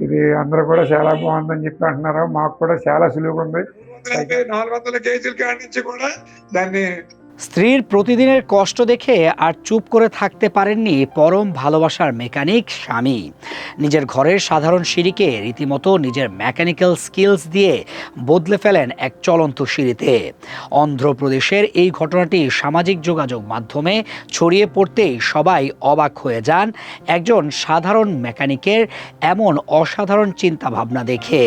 ఇది అందరూ కూడా చాలా బాగుందని చెప్పి అంటున్నారు. మాకు కూడా చాలా సులువుగా ఉంది. 400 కేజీల కాడి నుంచి కూడా దాన్ని স্ত্রীর প্রতিদিনের কষ্ট দেখে আর চুপ করে থাকতে পারেননি পরম ভালোবাসার মেকানিক স্বামী। নিজের ঘরের সাধারণ সিঁড়িকে রীতিমতো নিজের মেকানিক্যাল স্কিলস দিয়ে বদলে ফেলেন এক চলন্ত সিঁড়িতে। অন্ধ্রপ্রদেশের এই ঘটনাটি সামাজিক যোগাযোগ মাধ্যমে ছড়িয়ে পড়তেই সবাই অবাক হয়ে যান একজন সাধারণ মেকানিকের এমন অসাধারণ চিন্তাভাবনা দেখে।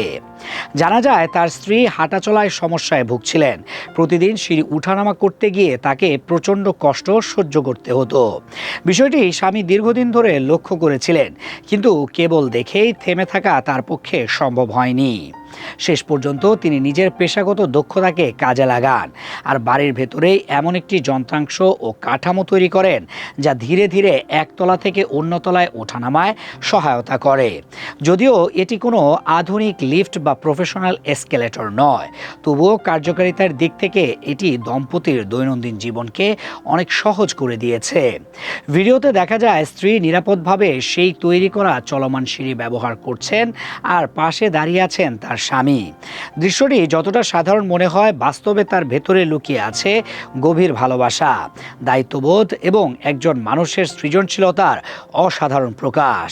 জানা যায় তার স্ত্রী হাঁটাচলায় সমস্যায় ভুগছিলেন। প্রতিদিন সিঁড়ি উঠানামা করতে গিয়ে তাকে প্রচণ্ড কষ্ট সহ্য করতে হতো। বিষয়টি স্বামী দীর্ঘদিন ধরে লক্ষ্য করেছিলেন, কিন্তু কেবল দেখেই থেমে থাকা তার পক্ষে সম্ভব হয়নি। শেষ পর্যন্ত তিনি নিজের পেশাগত দক্ষতাকে কাজে লাগান আর বাড়ির ভেতরেই এমন একটি যন্ত্রাংশ ও কাঠামো তৈরি করেন যা ধীরে ধীরে একতলা থেকে অন্য তলায় ওঠানামায় সহায়তা করে। যদিও এটি কোনো আধুনিক লিফট বা প্রফেশনাল এসকেলেটর নয়, তবুও কার্যকারিতার দিক থেকে এটি দম্পতির দৈনন্দিন জীবনকে অনেক সহজ করে দিয়েছে। ভিডিওতে দেখা যায় স্ত্রী নিরাপদভাবে সেই তৈরি করা চলমান সিঁড়ি ব্যবহার করছেন আর পাশে দাঁড়িয়ে আছেন তার স্বামী। দৃশ্যটি যতটা সাধারণ মনে হয়, বাস্তবে তার ভেতরে লুকিয়ে আছে গভীর ভালোবাসা, দায়িত্ববোধ এবং একজন মানুষের সৃজনশীলতার অসাধারণ প্রকাশ।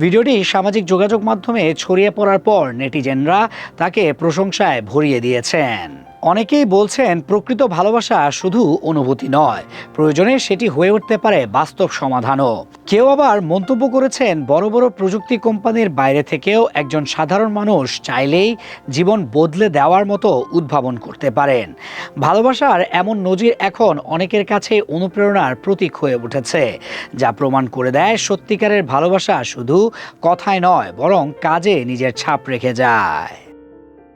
ভিডিওটি সামাজিক যোগাযোগ মাধ্যমে ছড়িয়ে পড়ার পর নেটিজেনরা তাকে প্রশংসায় ভরিয়ে দিয়েছেন। অনেকেই বলছেন প্রকৃত ভালোবাসা শুধু অনুভূতি নয়, প্রয়োজনে সেটি হয়ে উঠতে পারে বাস্তব সমাধানও। কেউ আবার মন্তব্য করেছেন বড় বড় প্রযুক্তি কোম্পানির বাইরে থেকেও একজন সাধারণ মানুষ চাইলেই জীবন বদলে দেওয়ার মতো উদ্ভাবন করতে পারেন। ভালোবাসার এমন নজির এখন অনেকের কাছে অনুপ্রেরণার প্রতীক হয়ে উঠেছে, যা প্রমাণ করে দেয় সত্যিকারের ভালোবাসা শুধু কথায় নয় বরং কাজে নিজের ছাপ রেখে যায়।